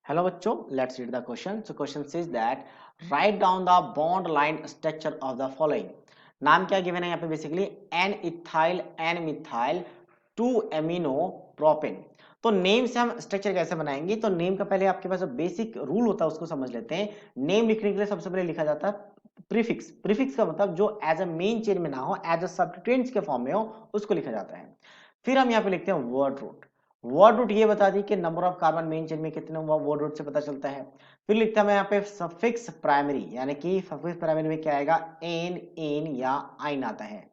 Hello बच्चों, let's read the question. So question says that write down the bond line structure of the following. नाम क्या given है यहाँ पे basically N ethyl N methyl 2 amino propane. तो name से हम स्ट्रक्चर कैसे बनाएंगे? तो नेम का पहले आपके पास जो बेसिक रूल होता है उसको समझ लेते हैं. नेम लिखने के लिए सबसे पहले लिखा जाता है प्रीफिक्स. प्रीफिक्स का मतलब जो एज अ मेन चेन में ना हो, एज अ सब्स्टिट्यूएंट्स के फॉर्म में हो, उसको लिखा जाता है. फिर हम यहाँ पे लिखते हैं वर्ड रूट. वर्ड रूट ये बता दी कि number of carbon main chain में कितने हुआ, वर्ड रूट से पता चलता है. फिर लिखता है यहाँ पे सफिक्स प्राइमरी, यानी कि सफिक्स प्राइमरी में क्या आएगा, एन एन या आइन आता है.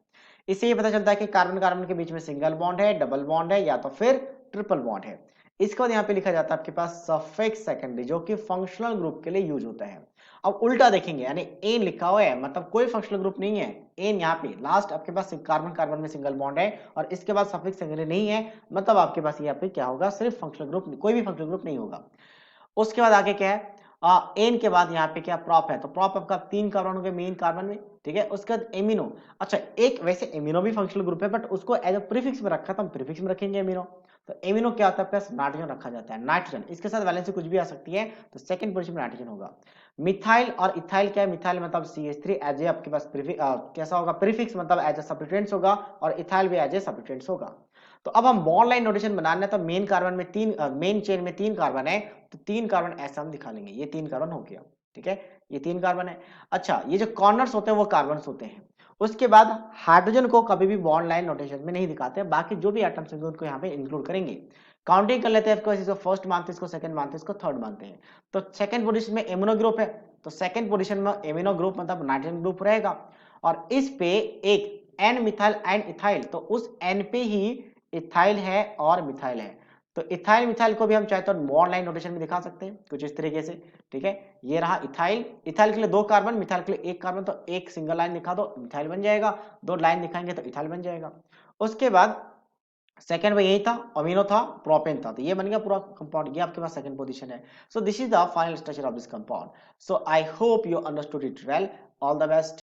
इससे ये पता चलता है कि कार्बन कार्बन के बीच में सिंगल बॉन्ड है, डबल बॉन्ड है या तो फिर ट्रिपल बॉन्ड है. इसके बाद यहाँ पे लिखा जाता है आपके पास सफिक्स सेकेंडरी, जो कि फंक्शनल ग्रुप के लिए यूज होता है. अब उल्टा देखेंगे, यानी एन लिखा हुआ है मतलब कोई फंक्शनल ग्रुप नहीं है. एन यहाँ पे लास्ट आपके पास कार्बन कार्बन में सिंगल बॉन्ड है और इसके बाद सफिक्स सेकेंडरी नहीं है, मतलब आपके पास यहाँ पे क्या होगा, सिर्फ फंक्शनल ग्रुप, कोई भी फंक्शनल ग्रुप नहीं होगा. उसके बाद आगे क्या है, एन के बाद यहाँ पे क्या प्रॉप है, तो प्रॉप आपका 3 कार्बन हो गए मेन कार्बन में. ठीक है, उसके बाद एमिनो. अच्छा, एक वैसे एमिनो भी फंक्शनल ग्रुप है बट उसको एज अ प्रीफिक्स में रखा, तो हम प्रीफिक्स में रखेंगे एमिनो. तो एमिनो क्या होता है आपका, नाइट्रोजन रखा जाता है. नाइट्रोजन, इसके साथ वैलेंसी कुछ भी आ सकती है, तो सेकंड पोजीशन में नाइट्रोजन होगा. मिथाइल और इथाइल क्या है, मिथाइल मतलब CH3 एज ए आपके पास कैसा होगा, प्रीफिक्स मतलब एज ए सब्स्टिट्यूएंट्स होगा, और इथाइल भी एज ए सब्स्टिट्यूएंट्स होगा. तो अब हम बॉन्ड लाइन नोटेशन बनाना है, तो मेन कार्बन में मेन चेन में 3 कार्बन है, तो 3 कार्बन ऐसा हम दिखा लेंगे, ये 3 कार्बन हो गया. ठीक है, ये 3 कार्बन है. अच्छा, ये जो कॉर्नर्स होते हैं वो कार्बन होते हैं. उसके बाद हाइड्रोजन को कभी भी बॉन्ड लाइन नोटेशन में नहीं दिखाते, बाकी जो भी एटम्स होंगे उनको यहाँ पे इंक्लूड करेंगे. काउंटिंग कर लेते हैं, इसको फर्स्ट मानते हैं, इसको सेकंड मानते हैं, इसको थर्ड मानते हैं. तो सेकंड पोजीशन में एमिनो ग्रुप है, तो सेकंड पोजीशन में एमिनो ग्रुप मतलब नाइट्रोजन ग्रुप रहेगा. और इस पे एक एन मिथाइल एंड इथाइल, तो उस एन पे ही इथाइल है और मिथाइल है. तो इथाइल मिथाइल को भी हम चाहे तो बॉन्ड लाइन नोटेशन में दिखा सकते हैं कुछ इस तरीके से. ठीक है, ये रहा इथाइल. इथाइल के लिए 2 कार्बन, मिथाइल के लिए 1 कार्बन, तो एक सिंगल लाइन दिखा दो, मिथाइल बन जाएगा. 2 लाइन दिखाएंगे तो इथाइल बन जाएगा. उसके बाद सेकंड में यही था, अमीनो था, प्रोपेन था, तो ये बन गया पूरा कंपाउंड. ये आपके पास सेकंड पोजीशन है. So this is the final structure of this compound. So I hope you understood it well. All the best.